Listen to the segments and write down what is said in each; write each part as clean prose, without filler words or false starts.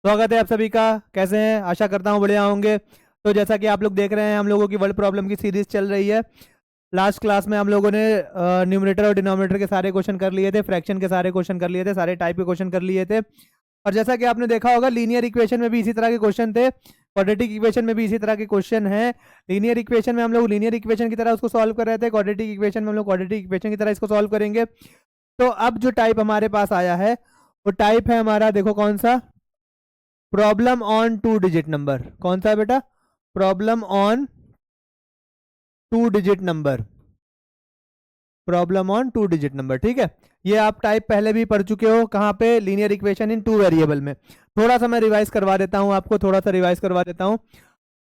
स्वागत है आप सभी का। कैसे हैं? आशा करता हूँ बढ़िया होंगे। तो जैसा कि आप लोग देख रहे हैं, हम लोगों की वर्ल्ड प्रॉब्लम की सीरीज चल रही है। लास्ट क्लास में हम लोगों ने न्यूमरेटर और डिनोमिनेटर के सारे क्वेश्चन कर लिए थे, फ्रैक्शन के सारे क्वेश्चन कर लिए थे, सारे टाइप के क्वेश्चन कर लिए थे। और जैसा कि आपने देखा होगा, लीनियर इक्वेशन में भी इसी तरह के क्वेश्चन थे, क्वाड्रेटिक इक्वेशन में भी इसी तरह के क्वेश्चन हैं। लीनियर इक्वेशन में हम लोग लीनियर इक्वेशन की तरह उसको सॉल्व कर रहे थे, क्वाड्रेटिक इक्वेशन में हम लोग क्वाड्रेटिक इक्वेशन की तरह इसको सॉल्व करेंगे। तो अब जो टाइप हमारे पास आया है वो टाइप है हमारा, देखो कौन सा, problem on two digit number. कौन सा है बेटा? Problem on two digit number. Problem on two digit number, ठीक है। ये आप टाइप पहले भी पढ़ चुके हो, कहाँ पे? Linear equation in two variable में। थोड़ा सा मैं रिवाइज करवा देता हूँ आपको, थोड़ा सा रिवाइज करवा देता हूँ।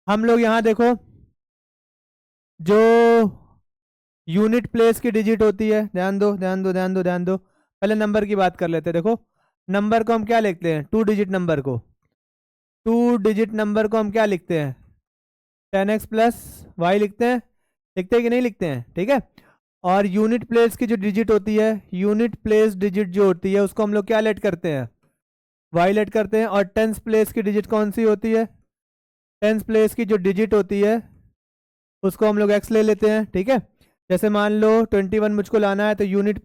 हम लोग यहाँ देखो, जो यूनिट प्लेस की डिजिट होती है, ध्यान दो ध्यान दो ध्यान दो ध्यान दो। पहले नंबर की बात कर लेते हैं। देखो, नंबर को हम क्या लिखते हैं? टू डिजिट नंबर को, टू डिजिट नंबर को हम क्या लिखते हैं? 10x प्लस वाई लिखते हैं। लिखते हैं कि नहीं लिखते हैं? ठीक है। और यूनिट प्लेस की जो डिजिट होती है, यूनिट प्लेस डिजिट जो होती है, उसको हम लोग क्या लेट करते हैं? वाई लेट करते हैं। और टेंस प्लेस की डिजिट कौन सी होती है? टेंस प्लेस की जो डिजिट होती है उसको हम लोग एक्स ले लेते हैं, ठीक है। जैसे मान लो 21 मुझको लाना है, तो यूनिट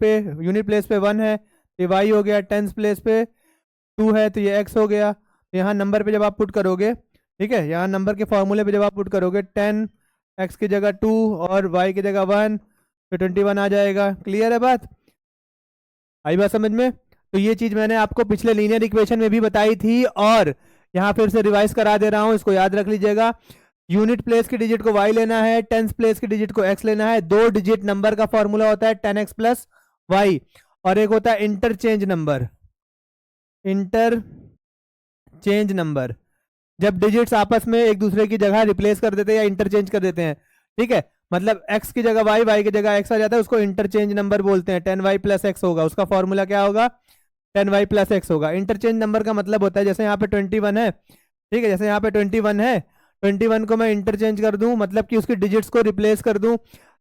प्लेस पे 1 है तो ये वाई हो गया, टेंस प्लेस पे 2 है तो ये एक्स हो गया। तो यहाँ नंबर पे जब आप पुट करोगे, ठीक है, यहाँ नंबर के फॉर्मूले पे जब आप पुट करोगे 10 एक्स की जगह 2 और वाई की जगह 1, तो 21 आ जाएगा। क्लियर है बात? आई बात समझ में? तो ये चीज मैंने आपको पिछले लीनियर इक्वेशन में भी बताई थी और यहाँ फिर से रिवाइज करा दे रहा हूँ, इसको याद रख लीजिएगा। यूनिट प्लेस की डिजिट को y लेना है, टेंस प्लेस की डिजिट को x लेना है। दो डिजिट नंबर का फॉर्मूला होता है 10x प्लस वाई, और एक होता है इंटरचेंज नंबर। इंटरचेंज नंबर, जब डिजिट्स आपस में एक दूसरे की जगह रिप्लेस कर देते हैं या इंटरचेंज कर देते हैं, ठीक है, मतलब x की जगह y, y की जगह x आ जाता है, उसको इंटरचेंज नंबर बोलते हैं। 10y प्लस एक्स होगा, उसका फॉर्मूला क्या होगा? 10y प्लस एक्स होगा। इंटरचेंज नंबर का मतलब होता है, जैसे यहाँ पे 21 है, ठीक है, जैसे यहाँ पे 21 है, 21 को मैं इंटरचेंज कर दूं, मतलब कि उसकी डिजिट्स को रिप्लेस कर दूं,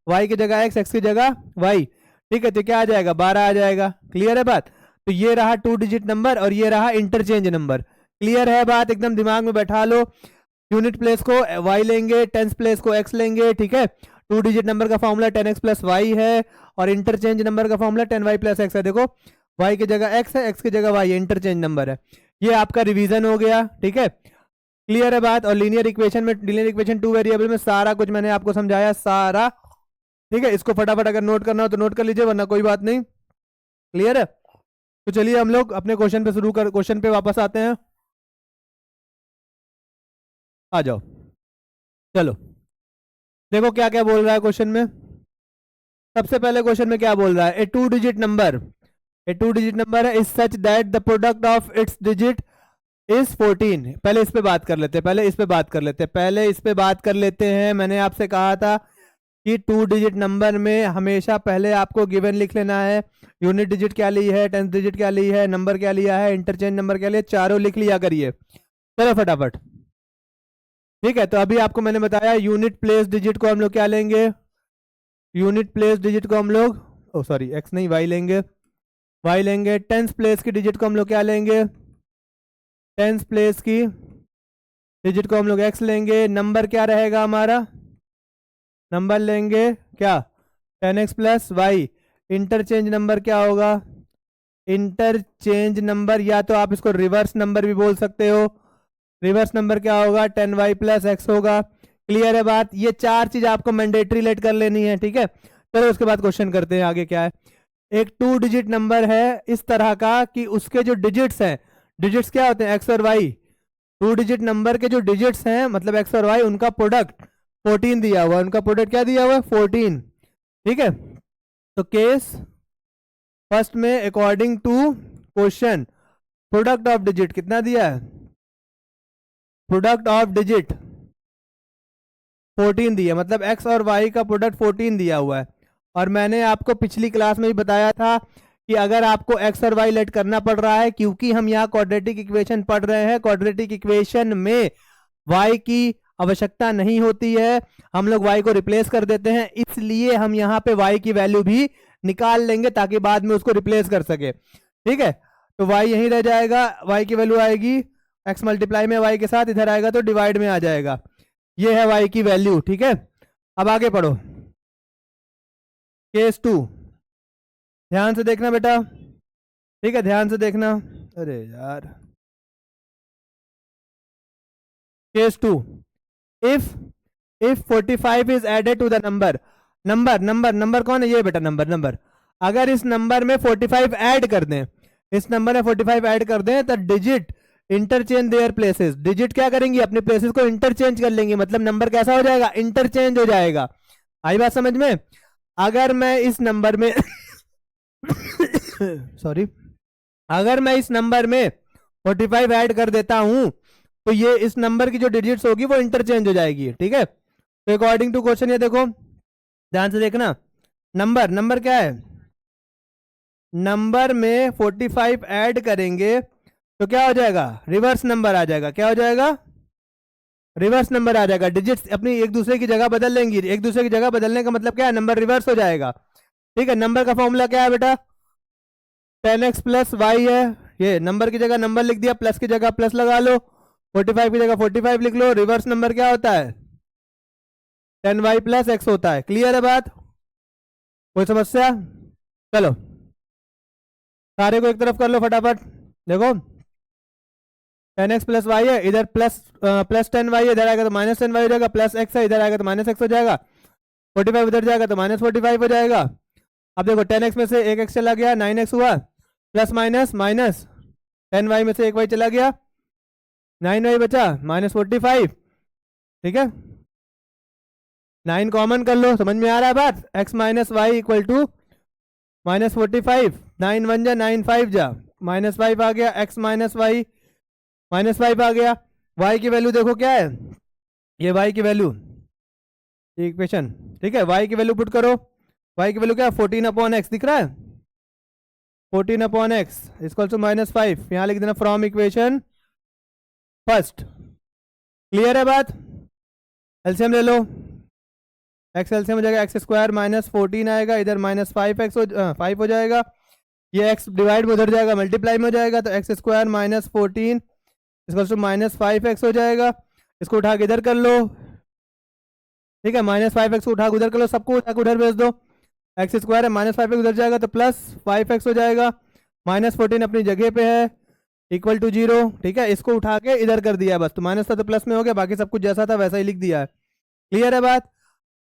y की जगह x, x की जगह y, ठीक है, तो क्या आ जाएगा? 12 आ जाएगा। क्लियर है बात? तो ये रहा टू डिजिट नंबर और ये रहा इंटरचेंज नंबर। क्लियर है बात? एकदम दिमाग में बैठा लो। यूनिट प्लेस को y लेंगे, टेंस प्लेस को x लेंगे, ठीक है। टू डिजिट नंबर का फॉर्मूला 10x प्लस वाई है और इंटरचेंज नंबर का फॉर्मूला 10y प्लस एक्स है। देखो, y की जगह x है, x की जगह y है, इंटरचेंज नंबर है। ये आपका रिवीजन हो गया, ठीक है। क्लियर है बात? और लीनियर इक्वेशन में, लीनियर इक्वेशन टू वेरिएबल में सारा कुछ मैंने आपको समझाया, सारा, ठीक है। इसको फटाफट अगर नोट करना हो तो नोट कर लीजिए, वरना कोई बात नहीं। क्लियर है? तो चलिए हम लोग अपने क्वेश्चन पे वापस आते हैं। आ जाओ, चलो देखो क्या क्या बोल रहा है क्वेश्चन में। सबसे पहले क्वेश्चन में क्या बोल रहा है? ए टू डिजिट नंबर, ए टू डिजिट नंबर है, is such that the product of its digit is 14। पहले इस पे बात कर लेते हैं, पहले इस पे बात कर लेते हैं, पहले इस पे बात कर लेते हैं। मैंने आपसे कहा था कि टू डिजिट नंबर में हमेशा पहले आपको गिवन लिख लेना है। यूनिट डिजिट क्या ली है, टेंथ डिजिट क्या ली है, नंबर क्या लिया है, इंटरचेंज नंबर क्या लिया, चारों लिख लिया करिए। चलो फटाफट, ठीक है। तो अभी आपको मैंने बताया यूनिट प्लेस डिजिट को हम लोग क्या लेंगे? यूनिट प्लेस डिजिट को हम लोग, ओ सॉरी एक्स नहीं वाई लेंगे, वाई लेंगे। टेंथ प्लेस की डिजिट को हम लोग क्या लेंगे? टेंथ प्लेस की डिजिट को हम लोग एक्स लेंगे। नंबर क्या रहेगा हमारा? नंबर लेंगे क्या? 10x plus Y. Interchange number क्या होगा? इंटरचेंज नंबर, या तो आप इसको रिवर्स नंबर भी बोल सकते हो। रिवर्स नंबर क्या होगा? 10y प्लस एक्स होगा। क्लियर है बात? ये चार चीज आपको मैंडेटरी लेट कर लेनी है, ठीक है। चलो उसके बाद क्वेश्चन करते हैं आगे क्या है। एक टू डिजिट नंबर है इस तरह का कि उसके जो डिजिट्स हैं, डिजिट्स क्या होते हैं? एक्स और वाई। टू डिजिट नंबर के जो डिजिट्स हैं, मतलब एक्स और वाई, उनका प्रोडक्ट 14 दिया हुआ है। उनका प्रोडक्ट क्या दिया हुआ है? 14, ठीक है। तो केस फर्स्ट में according to question, product of digit कितना दिया है? प्रोडक्ट ऑफ डिजिट 14 दिया, मतलब एक्स और वाई का प्रोडक्ट 14 दिया हुआ है। और मैंने आपको पिछली क्लास में भी बताया था कि अगर आपको एक्स और वाई लेट करना पड़ रहा है, क्योंकि हम यहाँ क्वाड्रेटिक इक्वेशन पढ़ रहे हैं, क्वाड्रेटिक इक्वेशन में वाई की आवश्यकता नहीं होती है, हम लोग y को रिप्लेस कर देते हैं, इसलिए हम यहाँ पे y की वैल्यू भी निकाल लेंगे ताकि बाद में उसको रिप्लेस कर सके, ठीक है। तो y यहीं रह जाएगा, y की वैल्यू आएगी x मल्टीप्लाई में y के साथ, इधर आएगा तो डिवाइड में आ जाएगा। ये है y की वैल्यू, ठीक है। अब आगे पढ़ो, केस 2, ध्यान से देखना बेटा, ठीक है, ध्यान से देखना। अरे यार, case 2, if 45 is added to the number कौन है, ये बेटा नंबर। अगर इस नंबर में 45 ऐड कर दें, इस नंबर में 45 ऐड कर दें, तो digit interchange their places, digit क्या करेंगी, अपने प्लेसेस को इंटरचेंज कर लेंगे, मतलब नंबर कैसा हो जाएगा, इंटरचेंज हो जाएगा। आई बात समझ में? अगर मैं इस नंबर में सॉरी, अगर मैं इस नंबर में 45 ऐड कर देता हूं, तो ये इस नंबर की जो डिजिट्स होगी वो इंटरचेंज हो जाएगी, ठीक है। तो अकॉर्डिंग टू क्वेश्चन ये देखो, ध्यान से देखना, नंबर क्या है, नंबर में 45 ऐड करेंगे तो क्या हो जाएगा, रिवर्स नंबर आ जाएगा। क्या हो जाएगा, रिवर्स नंबर आ जाएगा। डिजिट्स अपनी एक दूसरे की जगह बदल लेंगी, एक दूसरे की जगह बदलने का मतलब क्या है, नंबर रिवर्स हो जाएगा, ठीक है। नंबर का फॉर्मूला क्या है बेटा, 10x प्लस वाई है, ये नंबर की जगह नंबर लिख दिया, प्लस की जगह प्लस लगा लो, 45 की जगह 45 लिख लो। रिवर्स नंबर क्या होता है, 10y प्लस x होता है। क्लियर है बात, कोई समस्या? चलो सारे को एक तरफ कर लो फटाफट, देखो 10x प्लस वाई है, इधर प्लस 10y है, इधर आएगा तो माइनस 10y हो जाएगा, प्लस x है, इधर आएगा तो माइनस x हो जाएगा, 45 इधर जाएगा तो माइनस 45 हो जाएगा। अब देखो 10x में से एक x चला गया, 9x हुआ, प्लस माइनस माइनस 10y में से एक y चला गया, 9y बचा, माइनस 45, ठीक है। 9 कॉमन कर लो, समझ में आ रहा है बात, x minus y equal to minus 45, 9 1 जा 9 5 जा, माइनस 5 आ गया, x माइनस वाई माइनस 5 आ गया। y की वैल्यू देखो क्या है, ये y की वैल्यू इक्वेशन, ठीक है, y की वैल्यू पुट करो, y की वैल्यू क्या है, 14/x दिख रहा है, 14/x इक्वल टू माइनस 5, यहाँ लिख देना फ्रॉम इक्वेशन फर्स्ट। क्लियर है बात? एलसीएम ले लो, x एलसीएम हो जाएगा, एक्स स्क्वायर माइनस 14 आएगा, इधर माइनस 5 हो जाएगा, ये x डिवाइड में उधर जाएगा, मल्टीप्लाई में हो जाएगा, तो x square minus 14 equal to minus 5x हो जाएगा। इसको उठा के इधर कर लो, ठीक है, माइनस 5x को उठा के उधर कर लो, सबको उठा के उधर भेज दो, एक्स स्क्वायर है माइनस 5x उधर जाएगा तो प्लस 5x हो जाएगा, माइनस 14 अपनी जगह पे है, इक्वल टू 0, ठीक है। इसको उठा के इधर कर दिया बस, तो माइनस था तो प्लस में हो गया, बाकी सब कुछ जैसा था वैसा ही लिख दिया है। क्लियर है बात?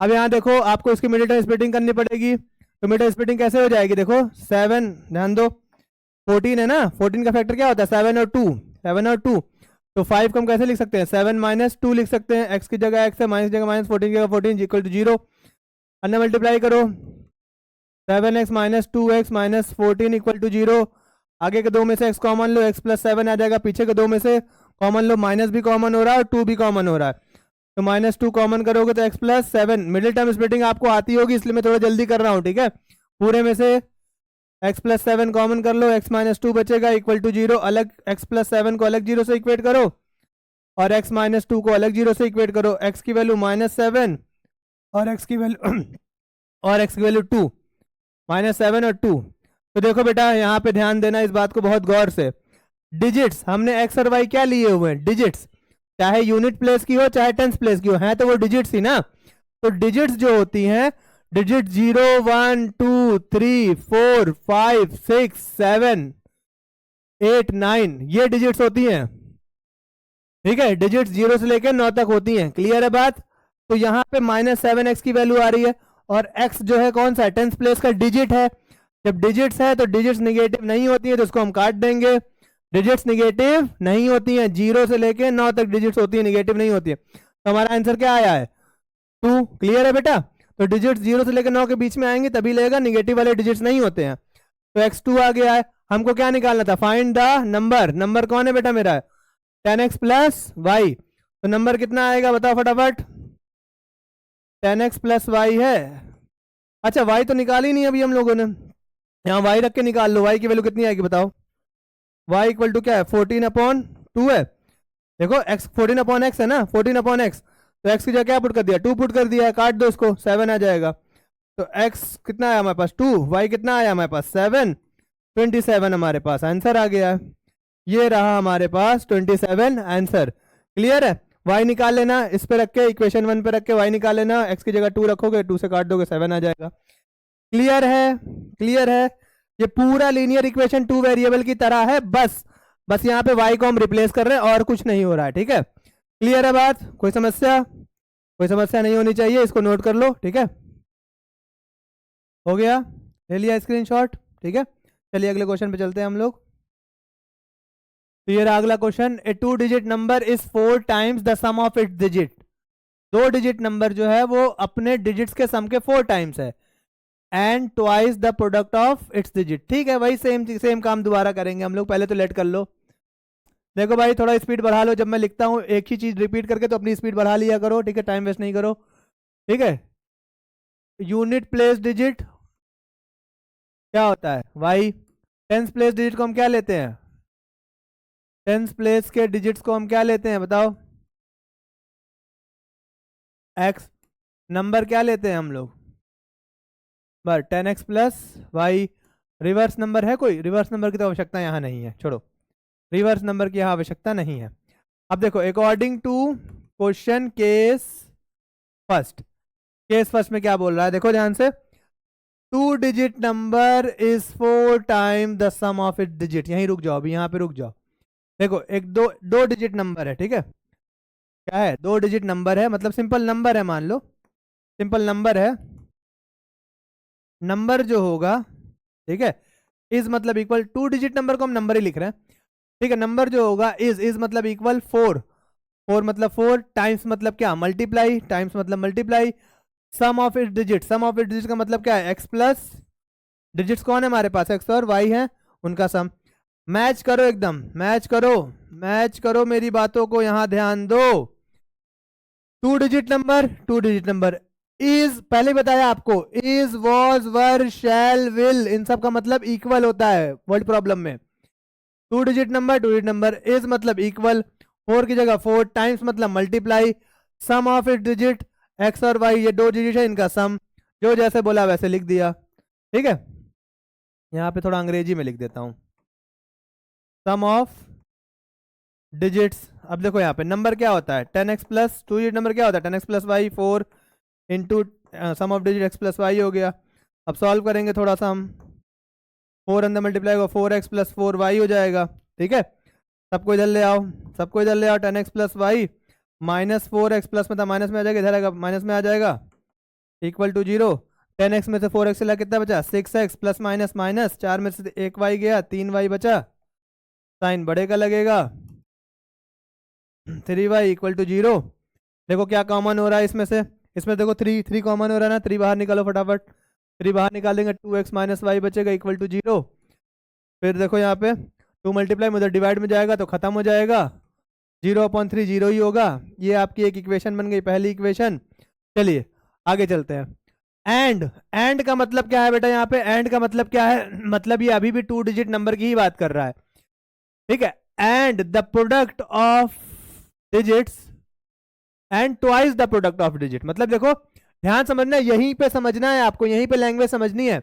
अब यहाँ देखो आपको इसकी मिड टर्म स्प्लिटिंग करनी पड़ेगी, तो मिड टर्म स्प्लिटिंग कैसे हो जाएगी, देखो 7, ध्यान दो 14 है ना, 14 का फैक्टर क्या होता है, 7 और 2, तो 5 को हम कैसे लिख सकते हैं, 7 माइनस 2 लिख सकते हैं, x की जगह x है, माइनस की जगह माइनस, 14 की जगह 14 इक्वल टू 0, अन्य मल्टीप्लाई करो, 7x minus 2x minus 14 equal to 0, आगे के दो में से x कॉमन लो, x प्लस 7 आ जाएगा, पीछे के दो में से कॉमन लो, माइनस भी कॉमन हो रहा है और 2 भी कॉमन हो रहा है, तो माइनस 2 कॉमन करोगे तो x plus 7, middle term splitting आपको आती होगी इसलिए मैं थोड़ा जल्दी कर रहा हूँ, ठीक है। पूरे में से x प्लस 7 कॉमन कर लो, x माइनस 2 बचेगा इक्वल टू 0, अलग x प्लस 7 को अलग 0 से इक्वेट करो और x माइनस 2 को अलग 0 से इक्वेट करो, x की वैल्यू माइनस 7 और x की वैल्यू 2, माइनस 7 और 2। तो देखो बेटा यहाँ पे ध्यान देना इस बात को बहुत गौर से, डिजिट्स हमने x और y क्या लिए हुए हैं, डिजिट्स, चाहे यूनिट प्लेस की हो चाहे टेंस प्लेस की हो, है तो वो डिजिट्स ही ना। तो डिजिट्स जो होती हैं, डिजिट 0 1 2 3 4 5 6 7 8 9 ये डिजिट्स होती हैं, ठीक है, डिजिट्स 0 से लेकर 9 तक होती हैं। क्लियर है बात? तो यहाँ पे माइनस 7x की वैल्यू आ रही है और x जो है कौन सा, टेंस प्लेस का डिजिट है, जब डिजिट्स है तो डिजिट्स निगेटिव नहीं होती है तो उसको हम काट देंगे, डिजिट्स निगेटिव नहीं होती हैं, 0 से लेके 9 तक डिजिट्स होती है, निगेटिव नहीं होती है, तो हमारा आंसर क्या आया है 2। क्लियर है बेटा? तो डिजिट्स 0 से लेकर 9 के बीच में आएंगे तभी लगेगा, निगेटिव वाले डिजिट्स नहीं होते हैं, तो x2 आ गया है। हमको क्या निकालना था, फाइंड द नंबर कौन है बेटा मेरा, 10x प्लस वाई, तो नंबर कितना आएगा बताओ फटाफट, 10x प्लस वाई है, अच्छा y तो निकाल ही नहीं अभी हम लोगों ने, यहाँ y रख के निकाल लो, y की वैल्यू कितनी आएगी बताओ, y इक्वल टू क्या है 14/2 है, देखो x 14/x है ना, 14/x, तो x की जगह क्या पुट कर दिया, 2 पुट कर दिया, काट दो इसको, 7 आ जाएगा, तो x कितना आया हमारे पास 2, y कितना आया हमारे पास 7, 27 हमारे पास आंसर आ गया है। ये रहा हमारे पास 27 आंसर। क्लियर है? y निकाल लेना, इस पे रख के इक्वेशन 1 पे रख के y निकाल लेना, x की जगह 2 रखोगे, 2 से काट दोगे 7 आ जाएगा। क्लियर है? क्लियर है? ये पूरा लीनियर इक्वेशन 2 वेरिएबल की तरह है, बस यहाँ पे y को हम रिप्लेस कर रहे हैं और कुछ नहीं हो रहा है। ठीक है, क्लियर है बात? कोई समस्या? कोई समस्या नहीं होनी चाहिए, इसको नोट कर लो। ठीक है, हो गया, ले लिया स्क्रीनशॉट? ठीक है, चलिए अगले क्वेश्चन पे चलते हैं हम लोग। तो ये रहा अगला question. A 2 digit number is 4 times the sum of its digit. 2 digit number जो है वो अपने डिजिट्स के सम के 4 टाइम्स है, and twice the product of its digit. ठीक है, वही सेम काम दोबारा करेंगे हम लोग। पहले तो लेट कर लो। देखो भाई, थोड़ा स्पीड बढ़ा लो, जब मैं लिखता हूँ एक ही चीज रिपीट करके तो अपनी स्पीड बढ़ा लिया करो। ठीक है, टाइम वेस्ट नहीं करो। ठीक है, यूनिट प्लेस डिजिट क्या होता है? वाई। टेंस प्लेस डिजिट को हम क्या लेते हैं? टेंस प्लेस के डिजिट्स को हम क्या लेते हैं बताओ? एक्स। नंबर क्या लेते हैं हम लोग? बस 10x plus y. Reverse number है कोई? रिवर्स नंबर की तो आवश्यकता यहाँ नहीं है, छोड़ो, रिवर्स नंबर की यहाँ आवश्यकता नहीं है। अब देखो, according to question case first, case first में क्या बोल रहा है? देखो ध्यान से, 2 digit number is 4 time the sum of it digit. यहीं रुक जाओ, अभी यहाँ पे रुक जाओ। देखो, एक दो डिजिट नंबर है। ठीक है, क्या है? 2 डिजिट नंबर है, मतलब सिंपल नंबर है, मान लो सिंपल नंबर है। नंबर जो होगा, ठीक है, इज मतलब इक्वल, 2 डिजिट नंबर को हम नंबर ही लिख रहे हैं। ठीक है, नंबर जो होगा इज मतलब इक्वल 4। 4 मतलब 4, टाइम्स मतलब क्या? मल्टीप्लाई, टाइम्स मतलब multiply, sum of it digit. Sum of it digit का मतलब क्या है? x प्लस डिजिट्स कौन है हमारे पास? x और y है, उनका सम। मैच करो, एकदम मैच करो, मैच करो मेरी बातों को, यहां ध्यान दो। 2 digit number, 2 digit number, is पहले बताया आपको, is was were shall will, इन सब का मतलब इक्वल होता है वर्ड प्रॉब्लम में। 2 digit number, 2 digit number, is मतलब इक्वल, 4 की जगह 4, टाइम्स मतलब multiply, sum of it digit x और y, ये 2 डिजिट है, इनका सम। जो जैसे बोला वैसे लिख दिया। ठीक है, यहाँ पे थोड़ा अंग्रेजी में लिख देता हूँ, सम ऑफ डिजिट्स। अब देखो यहाँ पे नंबर क्या होता है? 10x प्लस 2 डिजिट नंबर क्या होता है? 10x plus y, 4 into sum of digit x plus y हो गया। अब सॉल्व करेंगे थोड़ा सा हम, 4 अंदर मल्टीप्लाई होगा, 4x प्लस 4y हो जाएगा। ठीक है, सबको इधर ले आओ, सबको इधर ले आओ। 10x plus y minus 4x plus मतलब माइनस में आ जाएगा, इधर आएगा माइनस में आ जाएगा, इक्वल टू 0। 10x में से 4x से कितना बचा? 6x प्लस माइनस माइनस, 4 में से 1y गया, 3y बचा, साइन बड़े का लगेगा, 3y इक्वल टू 0। देखो क्या कॉमन हो रहा है इसमें से? इसमें देखो 3 कॉमन हो रहा है ना, 3 बाहर निकालो फटाफट। 3 बाहर निकालेंगे, 2x माइनस वाई बचेगा इक्वल टू 0। फिर देखो यहाँ पे 2 मल्टीप्लाई में उधर डिवाइड में जाएगा तो खत्म हो जाएगा, 0/3 0 ही होगा। ये आपकी एक इक्वेशन बन गई, पहली इक्वेशन। चलिए आगे चलते हैं। एंड का मतलब क्या है बेटा? यहाँ पे एंड का मतलब क्या है? मतलब ये अभी भी 2 डिजिट नंबर की ही बात कर रहा है। ठीक है, and the product of digits and twice the product of digit. मतलब देखो, ध्यान समझना, यहीं पे समझना है आपको, यहीं पे लैंग्वेज समझनी है।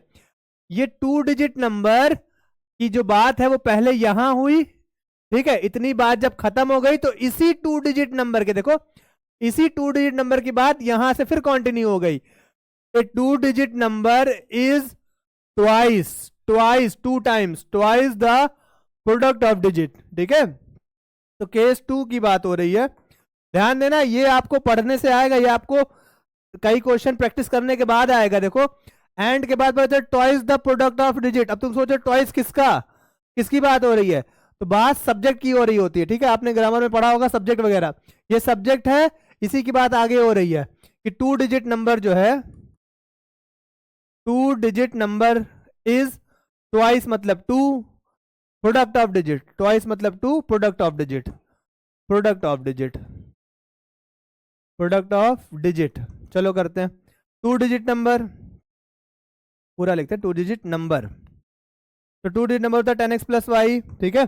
ये 2 डिजिट नंबर की जो बात है वो पहले यहां हुई। ठीक है, इतनी बात जब खत्म हो गई तो इसी 2 डिजिट नंबर के, देखो इसी 2 डिजिट नंबर की बात यहां से फिर कंटिन्यू हो गई। ए 2 digit number is twice 2 times twice the product of digit. ठीक है, तो केस 2 की बात हो रही है, ध्यान देना। ये आपको पढ़ने से आएगा, ये आपको कई क्वेश्चन प्रैक्टिस करने के बाद आएगा। देखो, एंड के बाद पता twice the product of digit. अब तुम सोचो ट्वाइस किसका, किसकी बात हो रही है? तो बात सब्जेक्ट की हो रही होती है। ठीक है, आपने ग्रामर में पढ़ा होगा सब्जेक्ट वगैरह, ये सब्जेक्ट है, इसी की बात आगे हो रही है कि 2 डिजिट नंबर जो है, 2 डिजिट नंबर इज ट्वाइस मतलब 2 प्रोडक्ट ऑफ डिजिट, ट्वाइस मतलब 2 product of digit, product of digit, product of digit. चलो करते हैं। 2 डिजिट नंबर पूरा लिखते हैं, 2 डिजिट नंबर, तो 2 डिजिट नंबर होता है 10x प्लस वाई। ठीक है,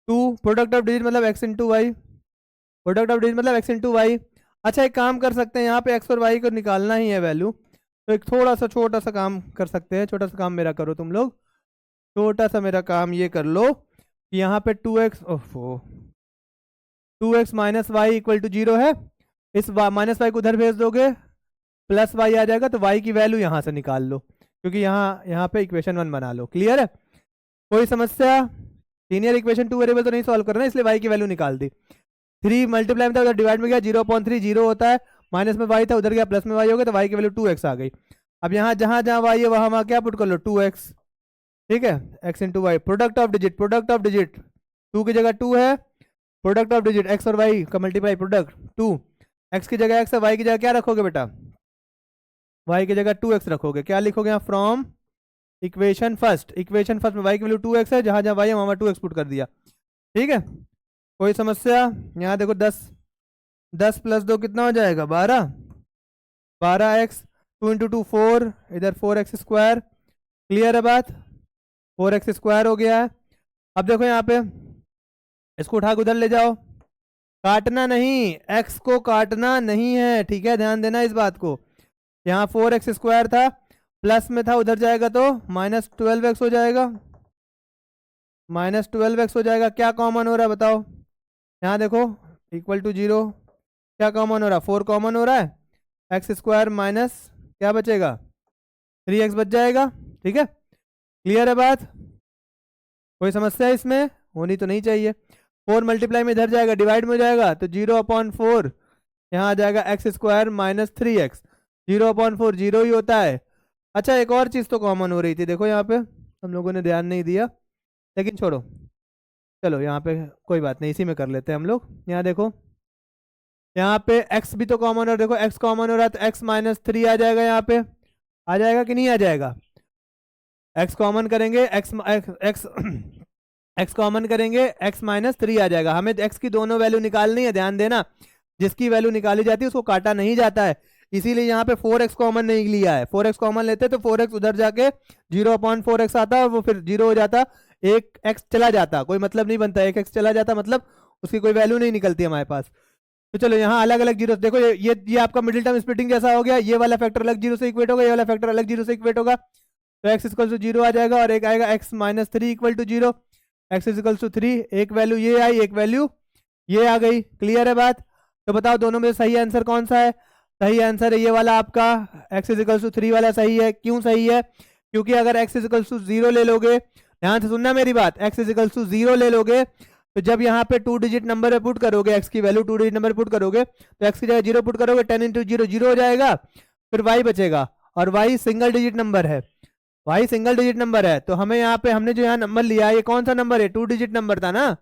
2 प्रोडक्ट ऑफ डिजिट मतलब x into y, product of digit मतलब x इंटू वाई। अच्छा, एक काम कर सकते हैं, यहाँ पे x और y को निकालना ही है वैल्यू, तो एक थोड़ा सा छोटा सा काम कर सकते हैं। छोटा सा काम मेरा करो तुम लोग, छोटा सा मेरा काम ये कर लो कि यहाँ पे 2x, ओफो, 2x minus y equal to 0 है। इस माइनस वाई को उधर भेज दोगे, प्लस वाई आ जाएगा, तो वाई की वैल्यू यहाँ से निकाल लो, क्योंकि यहाँ पे इक्वेशन 1 बना लो। क्लियर है? कोई समस्या? लीनियर इक्वेशन 2 वेरिएबल तो नहीं सॉल्व करना, इसलिए वाई की वैल्यू निकाल दी। 3 मल्टीप्लाई में था, उधर डिवाइड में गया, 0/3 0 होता है, माइनस में वाई था, उधर गया प्लस में वाई हो गया, तो वाई की वैल्यू 2x आ गई। अब यहाँ जहां जहां वाई है वहां क्या पुट कर लो, 2x। ठीक है, x into y, product of digit, product of digit 2 की जगह 2 है, प्रोडक्ट ऑफ डिजिट x और y का मल्टीप्लाई प्रोडक्ट 2, x की जगह x है, y की जगह क्या रखोगे बेटा, y की जगह 2x रखोगे। क्या लिखोगे यहाँ, from equation first, equation first में y की वैल्यू 2x है, जहां जहां y है वहां 2x पुट कर दिया। ठीक है, कोई समस्या? यहाँ देखो 10 प्लस 2 कितना हो जाएगा, 12x, 2 इंटू 2 4, इधर 4x स्क्वायर। क्लियर है बात? 4x स्क्वायर हो गया है। अब देखो यहाँ पे इसको उठा के उधर ले जाओ, काटना नहीं, x को काटना नहीं है, ठीक है, ध्यान देना इस बात को। यहाँ 4x स्क्वायर था, प्लस में था, उधर जाएगा तो -12x हो जाएगा, -12x हो जाएगा। क्या कॉमन हो रहा है बताओ? यहाँ देखो इक्वल टू 0, क्या कॉमन हो रहा है, 4 कॉमन हो रहा है, एक्स स्क्वायर माइनस क्या बचेगा, 3x बच जाएगा। ठीक है, क्लियर है बात? कोई समस्या इसमें? होनी तो नहीं चाहिए। 4 मल्टीप्लाई में इधर जाएगा, डिवाइड में हो जाएगा, तो 0/4 यहाँ आ जाएगा एक्स स्क्वायर माइनस 3x, 0/4 0 ही होता है। अच्छा, एक और चीज़ तो कॉमन हो रही थी, देखो यहाँ पे हम लोगों ने ध्यान नहीं दिया, लेकिन छोड़ो, चलो यहाँ पे कोई बात नहीं, इसी में कर लेते हैं हम लोग। यहाँ देखो, यहाँ पे x भी तो कॉमन हो रहा है, देखो x कॉमन हो रहा है, तो x -3 आ जाएगा, यहाँ पे आ जाएगा कि नहीं आ जाएगा? x कॉमन करेंगे, x कॉमन करेंगे, x -3 आ जाएगा। हमें x की दोनों वैल्यू निकालनी है, ध्यान देना, जिसकी वैल्यू निकाली जाती है उसको काटा नहीं जाता है, इसीलिए यहाँ पे 4x कॉमन नहीं लिया है। 4x कॉमन लेते तो 4x उधर जाके 0/4x आता और वो फिर 0 हो जाता, एक x चला जाता, कोई मतलब नहीं बनता, एक x चला जाता मतलब उसकी कोई वैल्यू नहीं निकलती हमारे पास। तो चलो यहाँ अलग अलग जीरो, देखो ये आपका मिडिल टर्म स्प्लिटिंग जैसा हो गया, ये वाला फैक्टर अलग जीरो से इक्वेट होगा, ये वाला फैक्टर अलग जीरो से इक्वेट होगा, तो x इक्वल टू 0 आ जाएगा, और एक आएगा x -3 equal to 0, x equal to 3, एक वैल्यू ये आई, एक वैल्यू ये आ गई। क्लियर है बात? तो बताओ दोनों में सही आंसर कौन सा है? सही आंसर है ये वाला आपका, x इक्वल टू 3 वाला सही है। क्यों सही है? क्योंकि अगर x इक्वल टू 0 ले लोगे, ध्यान से सुनना मेरी बात, x इक्वल टू 0 ले लोगे, तो जब यहाँ पे 2 डिजिट नंबर पे पुट करोगे, x की वैल्यू 2 डिजिट नंबर पुट करोगे, तो x की जगह 0 पुट करोगे, 10 इंटू 0 0 हो जाएगा, फिर y बचेगा, और y सिंगल डिजिट नंबर है, y सिंगल डिजिट नंबर है, तो हमें यहाँ पे हमने जो यहाँ नंबर लिया, ये कौन सा नंबर है? 2 डिजिट नंबर था ना,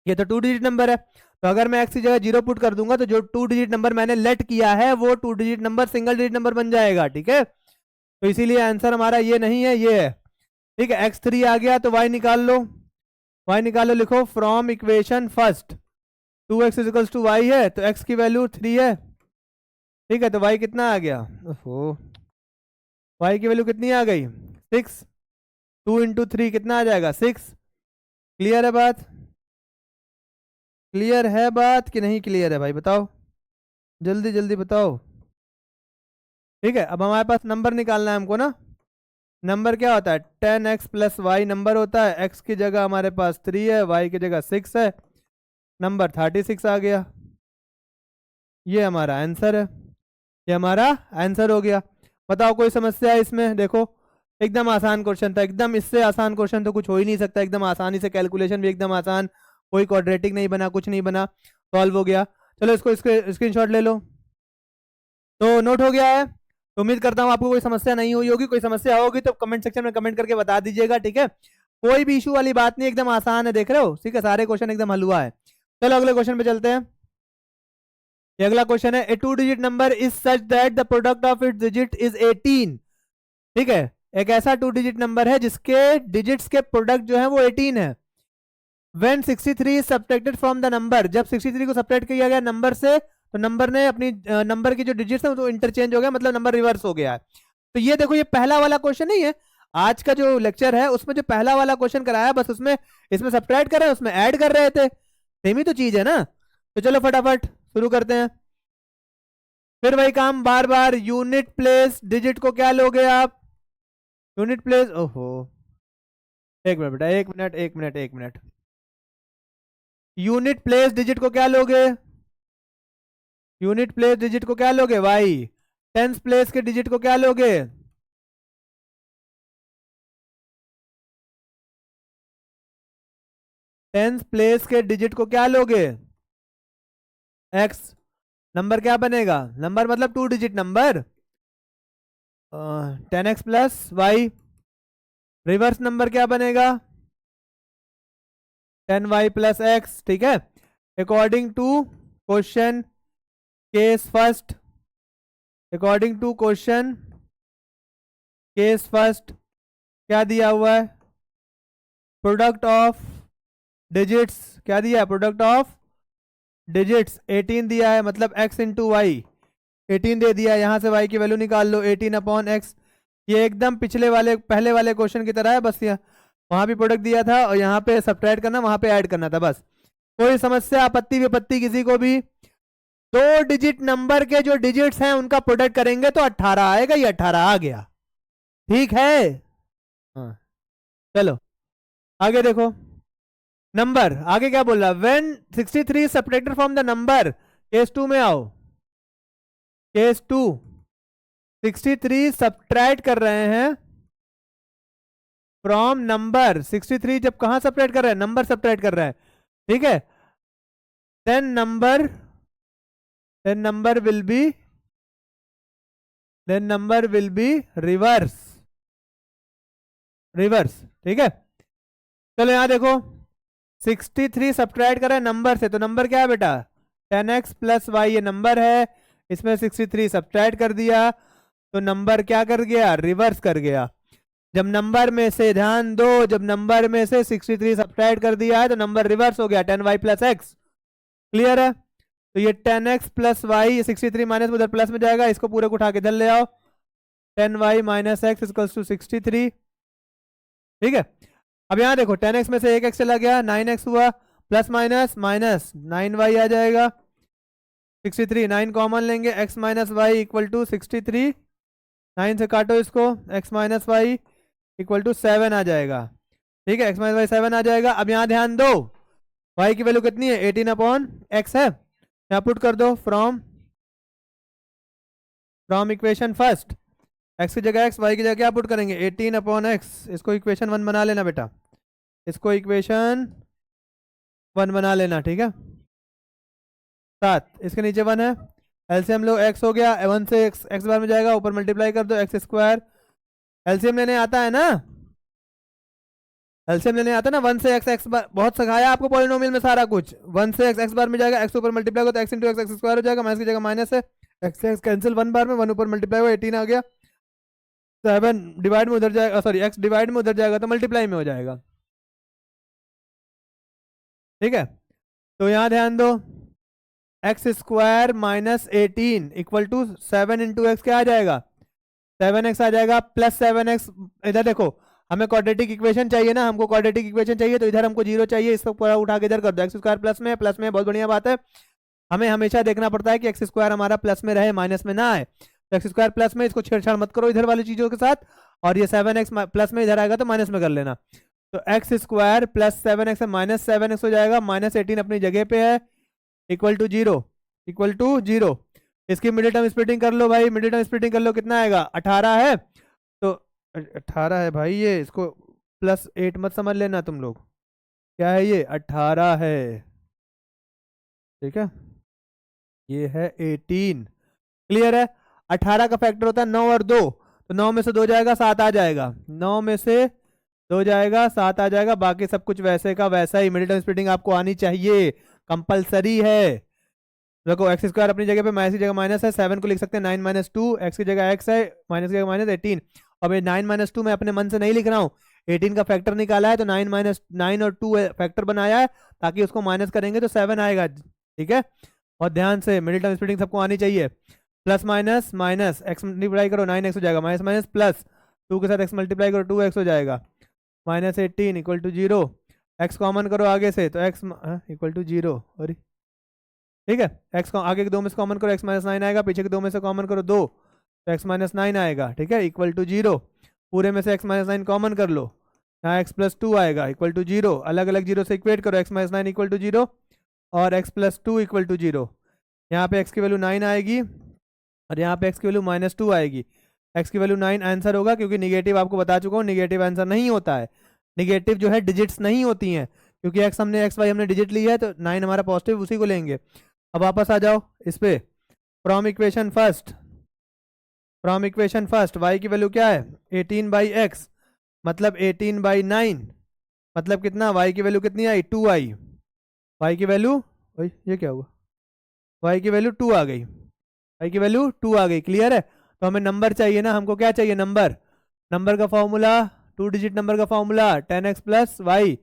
ये तो 2 डिजिट नंबर है। तो अगर मैं x की जगह 0 पुट कर दूंगा, तो जो 2 डिजिट नंबर मैंने लेट किया है वो 2 digit number single digit number बन जाएगा। ठीक है, तो इसीलिए आंसर हमारा ये नहीं है, ये है। ठीक है, x3 आ गया, तो y निकाल लो, y निकालो, लिखो from equation first, 2x equals to y है, तो x की वैल्यू 3 है। ठीक है, तो y कितना आ गया, ओहो, y की वैल्यू कितनी आ गई, 6, 2 इंटू 3 कितना आ जाएगा, 6। क्लियर है बात? क्लियर है बात कि नहीं क्लियर है भाई, बताओ, जल्दी जल्दी बताओ। ठीक है, अब हमारे पास नंबर निकालना है हमको ना, नंबर क्या होता है, 10x प्लस वाई नंबर होता है, x की जगह हमारे पास 3 है, y की जगह 6 है, नंबर 36 आ गया, ये हमारा आंसर है, ये हमारा आंसर हो गया। बताओ कोई समस्या है इसमें? देखो एकदम आसान क्वेश्चन था, एकदम, इससे आसान क्वेश्चन तो कुछ हो ही नहीं सकता, एकदम आसानी से, कैलकुलेशन भी एकदम आसान, कोई क्वाड्रेटिक नहीं बना, कुछ नहीं बना, सॉल्व हो गया। चलो इसको स्क्रीनशॉट ले लो, तो नोट हो गया है। तो उम्मीद करता हूँ आपको कोई समस्या नहीं हुई होगी, कोई समस्या होगी तो कमेंट सेक्शन में कमेंट करके बता दीजिएगा। ठीक है, कोई भी इशू वाली बात नहीं, एकदम आसान है, देख रहे हो, ठीक है, सारे क्वेश्चन एकदम हलवा है। चलो अगले क्वेश्चन पे चलते हैं। ये अगला क्वेश्चन है, a 2 digit number is such that the product of its digit is 18। ठीक है, एक ऐसा 2 डिजिट नंबर है जिसके डिजिट्स के प्रोडक्ट जो है वो 18 है। When 63 is subtracted from the number, जब 63 को सब्ट्रैक्ट किया गया नंबर से, तो नंबर ने अपनी नंबर की जो डिजिट्स है वो इंटरचेंज हो गया, मतलब नंबर रिवर्स हो गया है। तो ये देखो, ये पहला वाला क्वेश्चन नहीं है, आज का जो लेक्चर है उसमें जो पहला वाला क्वेश्चन कराया, बस उसमें इसमें सब्ट्रैक्ट कर रहे हैं, उसमें ऐड कर रहे थे, सेम ही तो चीज है ना। तो चलो फटाफट शुरू करते हैं, फिर वही काम बार बार, यूनिट प्लेस डिजिट को क्या लोगे आप, यूनिट प्लेस, ओहो, एक मिनट बेटा, एक मिनट एक मिनट एक मिनट। यूनिट प्लेस डिजिट को क्या लोगे? यूनिट प्लेस डिजिट को क्या लोगे? वाई। टेंस प्लेस के डिजिट को क्या लोगे? टेंस प्लेस के डिजिट को क्या लोगे? एक्स। नंबर क्या बनेगा? नंबर मतलब 2 digit number. 10x plus y. Reverse number क्या बनेगा? 10y plus x. ठीक है, according to question case first, according to question case first क्या दिया हुआ है? प्रोडक्ट ऑफ डिजिट्स क्या दिया है? प्रोडक्ट ऑफ डिजिट्स 18 दिया है, मतलब x इंटू वाई 18 दे दिया। यहां से y की वैल्यू निकाल लो, 18 अपॉन एक्स। ये एकदम पिछले वाले पहले वाले क्वेश्चन की तरह है, बस यहाँ वहां भी प्रोडक्ट दिया था और यहाँ पे सब्ट्रैक्ट करना, वहां पे ऐड करना था बस। कोई समस्या आपत्ति विपत्ति किसी को भी? 2 डिजिट नंबर के जो डिजिट्स हैं उनका प्रोडक्ट करेंगे तो 18 आएगा, ये 18 आ गया। ठीक है, हाँ चलो आगे देखो। नंबर आगे क्या बोल रहा? When 63 subtracted from the number, case 2 में आओ। केस 2 63 सब्ट्रैक्ट कर रहे हैं फ्रॉम नंबर। 63 जब कहां सब्ट्रैक्ट कर रहे हैं? नंबर सब्ट्रैक्ट कर रहा है। ठीक है, then number will be reverse. ठीक है, चलो यहां देखो 63 सब्ट्रैक्ट कर रहे हैं नंबर से, तो नंबर क्या है बेटा? 10x प्लस वाई, ये नंबर है, इसमें 63 सब्ट्रैक्ट कर दिया तो नंबर क्या कर गया? रिवर्स कर गया। जब नंबर में से, ध्यान दो, जब नंबर में से 63 सब्ट्रैक्ट कर दिया है तो नंबर रिवर्स हो गया, 10y प्लस एक्स। क्लियर है? तो ये 10x प्लस वाई, ये 63 माइनस उधर प्लस में जाएगा, इसको पूरे को उठा के इधर ले आओ, 10y minus x equals to 63। ठीक है, अब यहां देखो 10x में से एक एक्स चला गया, 9x हुआ, प्लस माइनस माइनस 9y आ जाएगा, 63 9 कॉमन लेंगे, x minus y equal to 63, 9 से काटो इसको, x minus y equal to 7 आ जाएगा। ठीक है, x माइनस वाई 7 आ जाएगा। अब यहाँ ध्यान दो, y की वैल्यू कितनी है? 18 अपॉन एक्स है, यहाँ पुट कर दो फ्रॉम इक्वेशन फर्स्ट, x की जगह x, y की जगह क्या पुट करेंगे? 18 अपॉन एक्स। इसको इक्वेशन 1 बना लेना बेटा, इसको इक्वेशन 1 बना लेना। ठीक है, 7 इसके नीचे 1 है, एलसीएम लो, x हो गया, 1 से x बार में जाएगा, ऊपर मल्टीप्लाई कर दो, एक्स स्क्वायर। एलसीएम लेने आता है ना? एलसीएम लेने आता है ना? 1 से x बार, बहुत सिखाया आपको पॉलिनोमियल में सारा कुछ। 1 से x बार में जाएगा, x ऊपर मल्टीप्लाई हो तो x इंटू एक्स स्क्वायर हो जाएगा, माइनस की जगह माइनस है, x से x कैंसिल, 1 बार में 1 ऊपर मल्टीप्लाई हुआ, 18 आ गया, 7 डिवाइड में उधर जाएगा, सॉरी x डिवाइड में उधर जाएगा तो मल्टीप्लाई में हो जाएगा। ठीक है, तो यहां ध्यान दो, x square minus 18 equal to 7 into x क्या आ जाएगा? 7x आ जाएगा, प्लस 7x। इधर देखो, हमें क्वाड्रेटिक इक्वेशन चाहिए ना, हमको क्वाड्रेटिक इक्वेशन चाहिए, तो इधर हमको 0 चाहिए, इसको पूरा उठा के इधर कर दो, एक्स स्क्वायर प्लस में, प्लस में बहुत बढ़िया बात है। हमें हमेशा देखना पड़ता है कि एक्स स्क्वायर हमारा प्लस में रहे, माइनस में ना आए। तो एक्स स्क्वायर प्लस में, इसको छेड़छाड़ मत करो इधर वाली चीजों के साथ, और ये 7x प्लस में इधर आएगा तो माइनस में कर लेना। तो x square plus 7x minus 7x हो जाएगा, माइनस 18 अपनी जगह पे है, इक्वल टू 0। इसकी मिडिल टर्म स्प्लिटिंग कर लो भाई, मिडिल टर्म स्प्लिटिंग कर लो, कितना आएगा? 18 है, तो 18 है भाई, ये इसको प्लस 8 मत समझ लेना तुम लोग, क्या है ये? 18 है। ठीक है, ये है 18। क्लियर है? 18 का फैक्टर होता है 9 और 2, तो 9 में से 2 जाएगा, 7 आ जाएगा, 9 में से 2 जाएगा, 7 आ जाएगा, बाकी सब कुछ वैसे का वैसा ही। मिडिल टर्म स्प्लिटिंग आपको आनी चाहिए, कंपलसरी है। देखो एक्स स्क्वायर अपनी जगह पे, माइनस की जगह माइनस है, 7 को लिख सकते हैं 9 माइनस 2, एक्स की जगह एक्स है, माइनस की जगह माइनस 18। अब ये 9 माइनस 2 मैं अपने मन से नहीं लिख रहा हूँ, 18 का फैक्टर निकाला है, तो 9 माइनस 9 और 2 फैक्टर बनाया है, ताकि उसको माइनस करेंगे तो 7 आएगा। ठीक है, और ध्यान से मिडिल टर्म स्प्लिटिंग सबको आनी चाहिए। Plus minus minus, x multiply करो 9x हो जाएगा, माइनस माइनस प्लस, 2 के साथ एक्स मल्टीप्लाई करो 2x हो जाएगा, minus 18 equal to 0। X common करो आगे से, तो एक्स इक्वल टू 0। अरे ठीक है, एक्स को आगे के 2 में से कॉमन करो, एक्स माइनस 9 आएगा, पीछे के 2 में से कॉमन करो 2, तो एक्स माइनस 9 आएगा। ठीक है, इक्वल टू 0, पूरे में से एक्स माइनस 9 कॉमन कर लो, यहाँ x प्लस टू आएगा इक्वल टू जीरो, अलग अलग जीरो से इक्वेट करो, x minus nine equal to zero और x plus two equal to zero. यहाँ पे x की वैल्यू 9 आएगी और यहाँ पे x की वैल्यू माइनस टू आएगी। x की वैल्यू 9 आंसर होगा, क्योंकि निगेटिव आपको बता चुका हूँ निगेटिव आंसर नहीं होता है। निगेटिव जो है डिजिट्स नहीं होती हैं, क्योंकि x हमने x y हमने डिजिट ली है तो 9 हमारा पॉजिटिव, उसी को लेंगे। अब वापस आ जाओ इस पे, from equation first, from equation first y की वैल्यू क्या है 18/x, मतलब 18/9, मतलब कितना, y की वैल्यू कितनी आई 2i, y की वैल्यू, ओए ये क्या हुआ, y की वैल्यू 2 आ गई, y की वैल्यू 2 आ गई। क्लियर है? तो हमें नंबर चाहिए ना, हमको क्या चाहिए नंबर, नंबर का फॉर्मूला, 2 डिजिट नंबर का formula 10x plus y,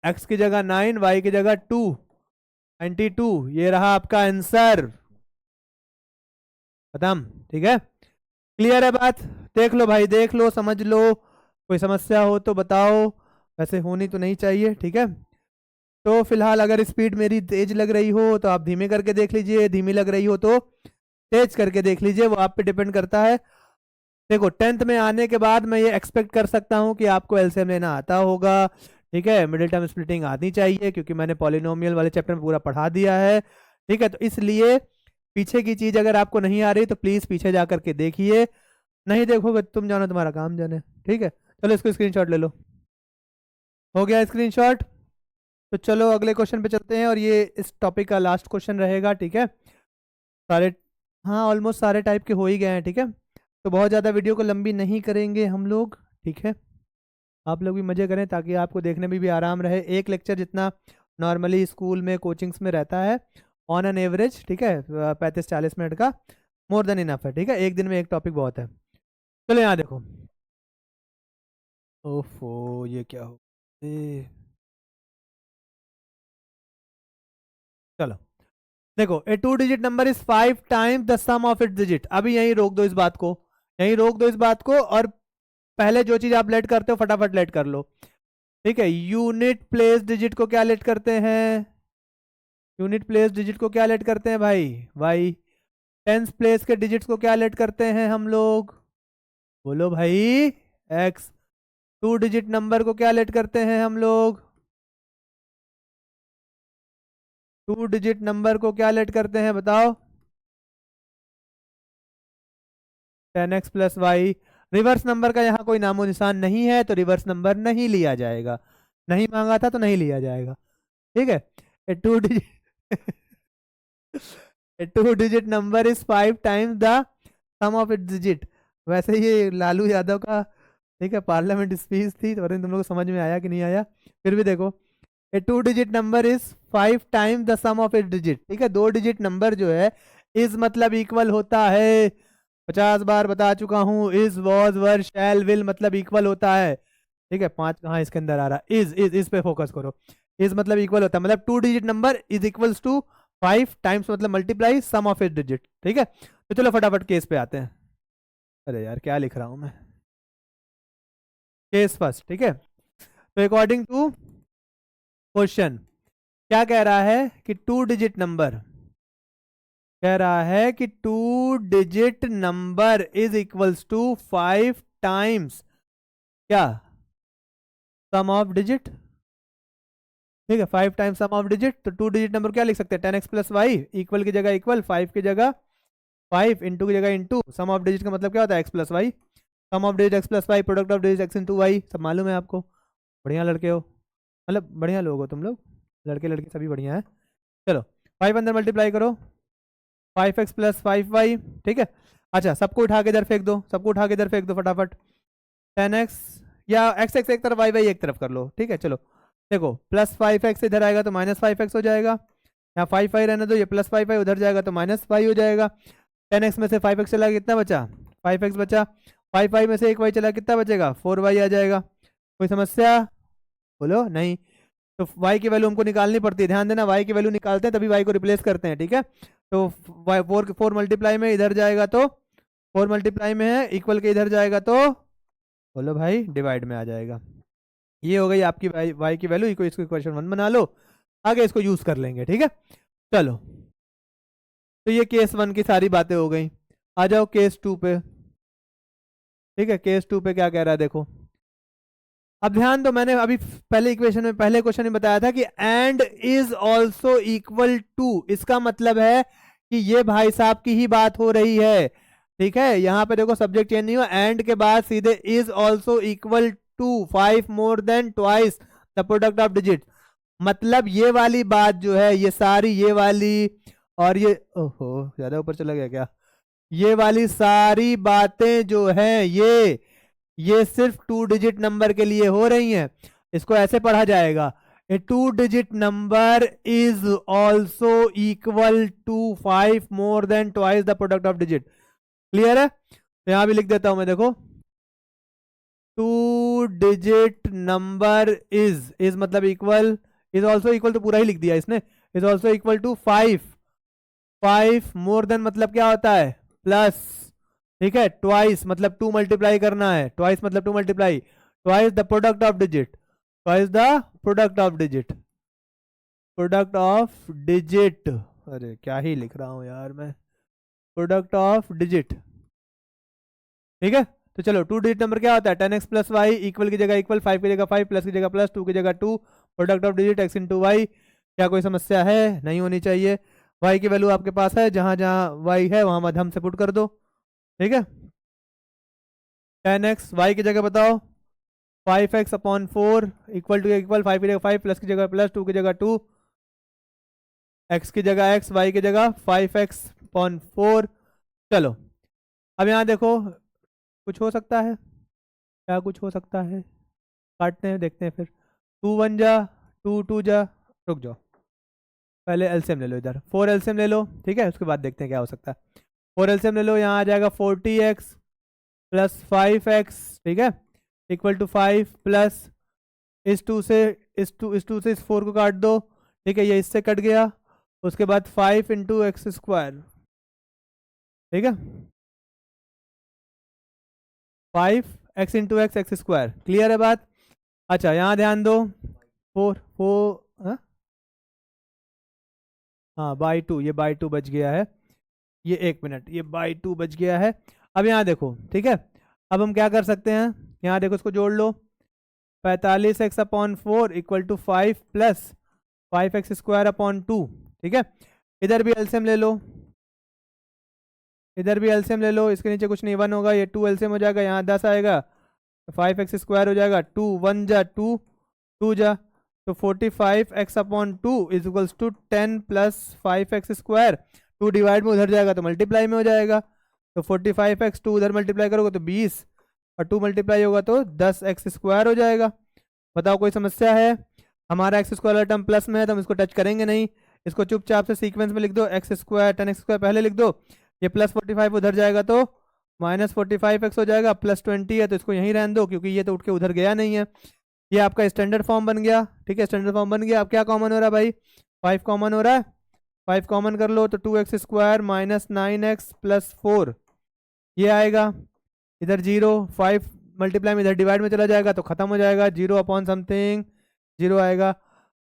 x की जगह 9, y की जगह 2, 92, ये रहा आपका आंसर, खत्म। ठीक है, क्लियर है बात? देख लो भाई, देख लो, समझ लो, कोई समस्या हो तो बताओ, वैसे होनी तो नहीं चाहिए। ठीक है, तो फिलहाल अगर स्पीड मेरी तेज लग रही हो तो आप धीमे करके देख लीजिए, धीमी लग रही हो तो तेज करके देख लीजिए, वो आप पे डिपेंड करता है। देखो 10th में आने के बाद मैं ये एक्सपेक्ट कर सकता हूँ कि आपको एलसीएम लेना आता होगा। ठीक है, मिडिल टर्म स्प्लिटिंग आनी चाहिए, क्योंकि मैंने पॉलिनोमियल वाले चैप्टर में पूरा पढ़ा दिया है। ठीक है, तो इसलिए पीछे की चीज अगर आपको नहीं आ रही तो प्लीज पीछे जा करके देखिए, नहीं देखोगे तुम जानो तुम्हारा काम जाने। ठीक है, चलो इसको स्क्रीनशॉट ले लो, हो गया स्क्रीनशॉट। तो चलो अगले क्वेश्चन पे चलते हैं, और ये इस टॉपिक का लास्ट क्वेश्चन रहेगा। ठीक है, सारे, हाँ ऑलमोस्ट सारे टाइप के हो ही गए हैं। ठीक है, तो बहुत ज़्यादा वीडियो को लंबी नहीं करेंगे हम लोग। ठीक है, आप लोग भी मज़े करें ताकि आपको देखने में भी आराम रहे। एक लेक्चर जितना नॉर्मली स्कूल में कोचिंग्स में रहता है ऑन एन एवरेज, ठीक है, 35-40 मिनट का मोर देन इनफ है। ठीक है, एक दिन में एक टॉपिक बहुत है। चलो यहाँ देखो, ओफो ये क्या हो, चलो देखो, a 2 digit number is 5 times the sum of its digit. अभी यहीं रोक दो इस बात को, यहीं रोक दो इस बात को, और पहले जो चीज आप लेट करते हो फटाफट लेट कर लो। ठीक है, यूनिट प्लेस डिजिट को क्या लेट करते हैं, यूनिट प्लेस डिजिट को क्या लेट करते हैं भाई, वाई। टेंस प्लेस के डिजिट्स को क्या लेट करते हैं हम लोग, बोलो भाई, एक्स। 2 डिजिट नंबर को क्या लेट करते हैं हम लोग, 2 डिजिट नंबर को क्या लेट करते हैं बताओ, 10x plus y. Reverse number का यहाँ कोई नामो निशान नहीं है, तो रिवर्स नंबर नहीं लिया जाएगा, नहीं मांगा था तो नहीं लिया जाएगा। ठीक है, a 2 digit a 2 digit number is 5 times the sum of its digit. वैसे ये लालू यादव का, ठीक है, पार्लियामेंट स्पीच थी, तो तुम लोग को समझ में आया कि नहीं आया, फिर भी देखो, a 2 digit number is 5 times the sum of its digit. ठीक है, 2 डिजिट नंबर जो है इज मतलब इक्वल होता है, 50 बार बता चुका हूँ, is was were shall will मतलब इक्वल होता है। ठीक है, 5 कहाँ इसके अंदर आ रहा, इज पे फोकस करो, इज मतलब इक्वल होता है, मतलब 2 digit number is equals to 5 times मतलब multiply sum of it digit. ठीक है, तो चलो फटाफट केस पे आते हैं। अरे यार क्या लिख रहा हूँ मैं, केस फर्स्ट। ठीक है, तो अकॉर्डिंग टू क्वेश्चन क्या कह रहा है कि 2 डिजिट नंबर, कह रहा है कि 2 digit number is equals to 5 times क्या, सम ऑफ डिजिट। ठीक है, 5 टाइम्स सम ऑफ डिजिट, तो 2 डिजिट नंबर क्या लिख सकते हैं, 10x प्लस वाई, इक्वल की जगह इक्वल, 5 की जगह 5, इंटू की जगह इंटू, सम ऑफ डिजिट का मतलब क्या होता है x plus y, sum of digit x plus y, product of digit x into y, सब मालूम है आपको, बढ़िया लड़के हो, मतलब बढ़िया लोग हो तुम लोग, लड़के लड़के सभी बढ़िया है। चलो 5 अंदर मल्टीप्लाई करो, 5x प्लस 5y। ठीक है, अच्छा सबको उठा के इधर फेंक दो, सबको उठा के इधर फेंक दो फटाफट, 10x, या x x एक तरफ y एक तरफ कर लो। ठीक है, चलो देखो, प्लस 5x इधर आएगा तो माइनस 5x हो जाएगा, यहाँ 5 रहने दो, ये प्लस 5 उधर जाएगा तो माइनस 5 हो जाएगा। 10x में से 5x चला कितना बचा, 5x बचा, 5 में से एक y चला कितना बचेगा, 4y आ जाएगा। कोई समस्या, बोलो नहीं। तो y की वैल्यू हमको निकालनी पड़ती है, ध्यान देना, y की वैल्यू निकालते हैं तभी y को रिप्लेस करते हैं। ठीक है, तो 4 मल्टीप्लाई में इधर जाएगा तो 4 मल्टीप्लाई में है, इक्वल के इधर जाएगा तो बोलो भाई डिवाइड में आ जाएगा। ये हो गई आपकी y की वैल्यू, इसको इक्वेशन 1 बना लो, आगे इसको यूज कर लेंगे। ठीक है, चलो तो ये केस 1 की सारी बातें हो गई, आ जाओ केस 2 पे। ठीक है, केस 2 पे क्या कह रहा है देखो, अब ध्यान दो, मैंने अभी पहले इक्वेशन में पहले क्वेश्चन में बताया था कि and is also equal to, इसका मतलब है कि ये भाई साहब की ही बात हो रही है। ठीक है, यहाँ पे देखो सब्जेक्ट चेंज नहीं हुआ, एंड के बाद सीधे is also equal to 5 more than twice the product of digit. मतलब ये वाली बात जो है, ये सारी ये वाली और ये, ओहो ज्यादा ऊपर चला गया क्या, ये वाली सारी बातें जो है ये सिर्फ 2 डिजिट नंबर के लिए हो रही हैं। इसको ऐसे पढ़ा जाएगा, a 2 digit number is also equal to 5 more than twice the product of digit. Clear है? तो यहां भी लिख देता हूं मैं, देखो 2 डिजिट नंबर इज मतलब इक्वल, इज ऑल्सो इक्वल तो पूरा ही लिख दिया इसने, is also equal to 5 more than मतलब क्या होता है, प्लस। ठीक है, ट्वाइस मतलब 2 मल्टीप्लाई करना है, ट्वाइस मतलब 2 multiply, twice the product of digit, twice the product of digit, product of digit, अरे क्या ही लिख रहा हूं यार मैं, प्रोडक्ट ऑफ डिजिट। ठीक है, तो चलो 2 डिजिट नंबर क्या होता है, 10x प्लस वाई, इक्वल की जगह इक्वल, 5 की जगह 5, प्लस की जगह प्लस, 2 की जगह 2, product of digit x into y. क्या कोई समस्या है? नहीं होनी चाहिए। y की वैल्यू आपके पास है, जहां जहां y है वहां मध्यम से पुट कर दो। ठीक है, 10x, y की जगह बताओ 5x upon 4 equal two equal, 5 की जगह 5, प्लस की जगह प्लस, 2 की जगह 2, x की जगह x, y की जगह 5x अपॉन 4। चलो अब यहाँ देखो, कुछ हो सकता है क्या, कुछ हो सकता है, काटते हैं देखते हैं फिर। 2 1 जा, 2 2 जा, रुक जाओ पहले एलसीएम ले लो, इधर 4 एलसीएम ले लो। ठीक है, उसके बाद देखते हैं क्या हो सकता है। 4 एलसीएम ले लो, यहाँ आ जाएगा 40x प्लस 5x। ठीक है, इक्वल टू 5 प्लस इस 2 से इस 2 से इस 4 को काट दो। ठीक है, ये इससे कट गया, उसके बाद 5 इंटू एक्स स्क्वायर। ठीक है, 5x into x square. Clear है बात? अच्छा यहाँ ध्यान दो, 4 हाँ बाई 2, ये बाई 2 बच गया है, ये 1 मिनट, ये बाई 2 बच गया है। अब यहाँ देखो, ठीक है, अब हम क्या कर सकते हैं, यहाँ देखो इसको जोड़ लो, 45x upon 4 equal to 5 plus 5x square upon 2। ठीक है, इधर भी एलसीएम ले लो, इधर भी एलसीएम ले लो, इसके नीचे कुछ नहीं, 1 होगा, ये 2 एलसीएम हो जाएगा, यहाँ 10 आएगा, 5x स्क्वायर हो जाएगा, 2 1 जा 2 2 जा, तो 45x upon 2 is equals to 10 plus 5x square. 2 divide में उधर जाएगा तो मल्टीप्लाई में हो जाएगा, तो 45x 2 उधर मल्टीप्लाई करोगे तो 20, और 2 मल्टीप्लाई होगा तो 10x स्क्वायर हो जाएगा। बताओ कोई समस्या है? हमारा एक्स स्क्वायर टर्म प्लस में है तो हम इसको टच करेंगे नहीं, इसको चुपचाप से सीक्वेंस में लिख दो, एक्स स्क्वायर 10x स्क्वायर पहले लिख दो, ये प्लस 45 उधर जाएगा तो माइनस 45x हो जाएगा, प्लस 20 है तो इसको यहीं रहने दो क्योंकि ये तो उठ के उधर गया नहीं है। ये आपका स्टैंडर्ड फॉर्म बन गया। ठीक है, स्टैंडर्ड फॉर्म बन गया। अब क्या कॉमन हो रहा है भाई, 5 कॉमन हो रहा है, 5 कॉमन कर लो तो 2x square minus 9x plus 4 ये आएगा, इधर 0, 5 मल्टीप्लाई में इधर डिवाइड में चला जाएगा तो खत्म हो जाएगा, 0 अपॉन समथिंग 0 आएगा।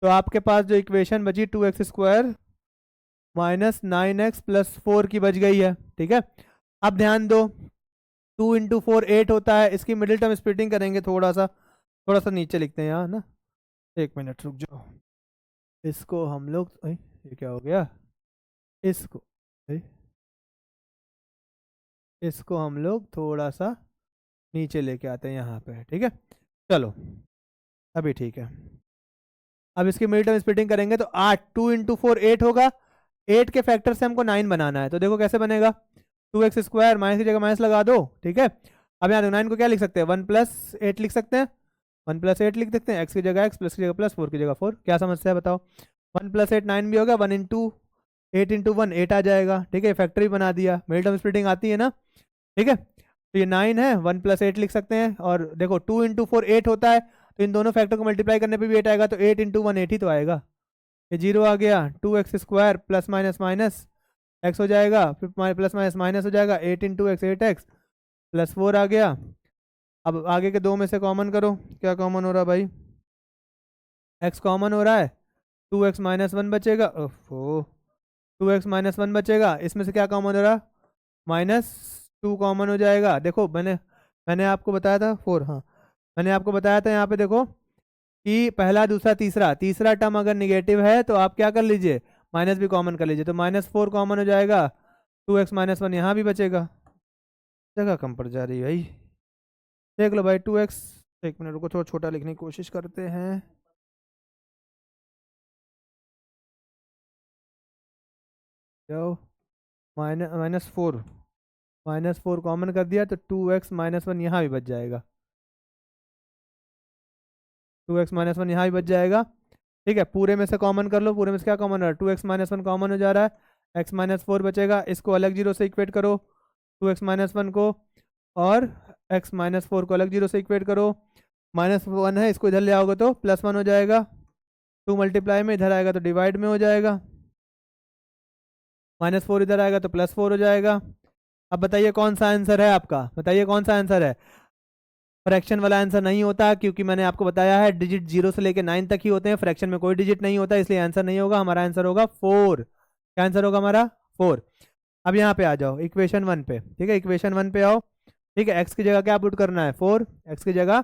तो आपके पास जो इक्वेशन बची 2x square minus 9x plus 4 की बच गई है। ठीक है, अब ध्यान दो, 2 इंटू 4 8 होता है, इसकी मिडिल टर्म स्प्लिटिंग करेंगे, थोड़ा सा नीचे लिखते हैं यहाँ ना, 1 मिनट रुक जाओ, इसको हम लोग ये क्या हो गया, इसको इसको हम लोग थोड़ा सा नीचे लेके आते हैं यहाँ पे। ठीक है, चलो अभी ठीक है, अब इसकी मिडिल टर्म स्प्लिटिंग करेंगे तो 8, 2 इंटू 4 8 होगा, 8 के फैक्टर से हमको 9 बनाना है, तो देखो कैसे बनेगा, 2x स्क्वायर माइनस की जगह माइनस लगा दो। ठीक है, अब यहाँ 9 को क्या लिख सकते हैं, 1 प्लस 8 लिख सकते हैं, 1 प्लस 8 लिख सकते हैं, x की जगह x, प्लस की जगह प्लस, 4 की जगह 4। क्या समस्या है बताओ, 1 प्लस 8 9 भी होगा, 1 इंटू 8 इंटू 1 8 आ जाएगा। ठीक है, फैक्टरी बना दिया, मिडिल टर्म स्प्लिटिंग आती है ना। ठीक है, तो ये 9 है, 1 प्लस 8 लिख सकते हैं, और देखो 2 इंटू 4 8 होता है, तो इन दोनों फैक्टर को मल्टीप्लाई करने पे भी 8 आएगा, तो 8 इंटू 1 8 ही तो आएगा, ये 0 आ गया, 2x square plus minus minus x हो जाएगा, फिर प्लस माइनस माइनस हो जाएगा, 8 इंटू एक्स 8x प्लस 4 आ गया। अब आगे के दो में से कॉमन करो, क्या कॉमन हो रहा है भाई, x कॉमन हो रहा है, 2x माइनस 1 बचेगा, ओहो 2x माइनस 1 बचेगा, इसमें से क्या कॉमन हो रहा, माइनस 2 कॉमन हो जाएगा। देखो मैंने आपको बताया था 4, हाँ, मैंने आपको बताया था यहाँ पे देखो कि पहला दूसरा तीसरा तीसरा टर्म अगर निगेटिव है तो आप क्या कर लीजिए, माइनस भी कॉमन कर लीजिए, तो -4 कॉमन हो जाएगा, 2x - 1 यहाँ भी बचेगा। जगह कम पड़ जा रही है भाई, देख लो भाई 2x, एक मिनट रुको, थोड़ा छोटा लिखने की कोशिश करते हैं। जाओ, -4, -4 कॉमन कर दिया तो 2x - 1 यहाँ भी बच जाएगा, 2x - 1 यहाँ भी बच जाएगा। ठीक है, पूरे में से कॉमन कर लो, पूरे में से क्या कॉमन है, 2x - 1 कॉमन हो जा रहा है, x - 4 बचेगा, इसको अलग जीरो से इक्वेट करो, 2x - 1 को, और x - 4 को अलग जीरो से इक्वेट करो, -1 है, इसको इधर ले आओगे तो +1 हो जाएगा, 2 मल्टीप्लाई में इधर आएगा तो डिवाइड में हो जाएगा, -4 इधर आएगा तो +4 हो जाएगा। अब बताइए कौन सा आंसर है आपका, बताइए कौन सा आंसर है। फ्रैक्शन वाला आंसर नहीं होता, क्योंकि मैंने आपको बताया है डिजिट 0 से लेकर 9 तक ही होते हैं, फ्रैक्शन में कोई डिजिट नहीं होता, इसलिए आंसर नहीं होगा, हमारा आंसर होगा 4। क्या आंसर होगा हमारा, 4। अब यहाँ पे आ जाओ इक्वेशन 1 पे, ठीक है, इक्वेशन 1 पे आओ। ठीक है, एक्स की जगह क्या पुट करना है, 4, एक्स की जगह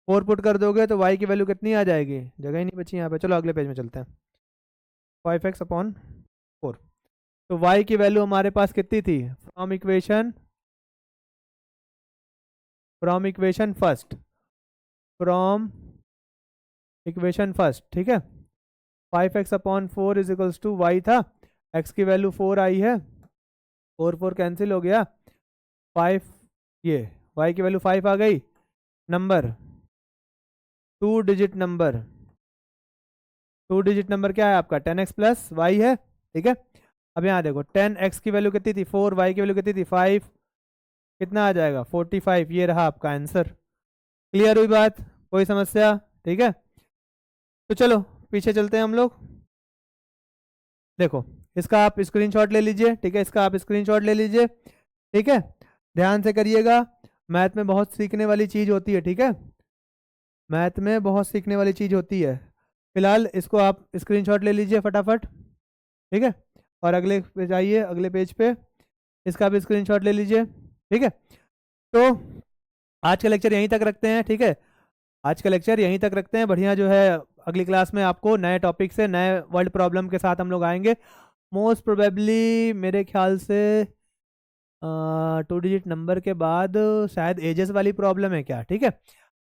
4 पुट कर दोगे तो वाई की वैल्यू कितनी आ जाएगी, जगह ही नहीं बची यहाँ पे। चलो अगले पेज में चलते हैं, 5x/4। तो वाई की वैल्यू हमारे पास कितनी थी, from equation first, from equation first, ठीक है, 5x/4 इज वाई था, x की वैल्यू 4 आई है, 4 कैंसिल हो गया, 5, ये y की वैल्यू 5 आ गई, number 2 digit number, 2 digit number क्या है आपका 10x प्लस y है, ठीक है। अब यहाँ देखो 10x की वैल्यू कितनी थी 4, y की वैल्यू कितनी थी 5, कितना आ जाएगा 45, ये रहा आपका आंसर। क्लियर हुई बात, कोई समस्या, ठीक है। तो चलो पीछे चलते हैं हम लोग, देखो इसका आप स्क्रीनशॉट ले लीजिए, ठीक है, इसका आप स्क्रीनशॉट ले लीजिए, ठीक है, ध्यान से करिएगा, मैथ में बहुत सीखने वाली चीज़ होती है, ठीक है, मैथ में बहुत सीखने वाली चीज़ होती है। फिलहाल इसको आप स्क्रीनशॉट ले लीजिए फटाफट, ठीक है, और अगले पे जाइए, अगले पेज पे इसका भी स्क्रीनशॉट ले लीजिए, ठीक है। तो आज का लेक्चर यहीं तक रखते हैं, ठीक है, आज का लेक्चर यहीं तक रखते हैं, बढ़िया जो है अगली क्लास में आपको नए टॉपिक से नए वर्ल्ड प्रॉब्लम के साथ हम लोग आएंगे। मोस्ट प्रोबेबली मेरे ख्याल से 2 डिजिट नंबर के बाद शायद एजेस वाली प्रॉब्लम है क्या, ठीक है,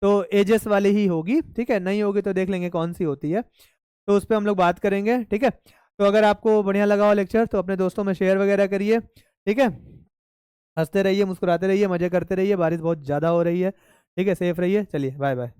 तो एजेस वाली ही होगी, ठीक है, नहीं होगी तो देख लेंगे कौन सी होती है, तो उस पर हम लोग बात करेंगे, ठीक है। तो अगर आपको बढ़िया लगा हो लेक्चर तो अपने दोस्तों में शेयर वगैरह करिए, ठीक है, हंसते रहिए, मुस्कुराते रहिए, मजे करते रहिए, बारिश बहुत ज़्यादा हो रही है, ठीक है, सेफ रहिए, चलिए बाय बाय।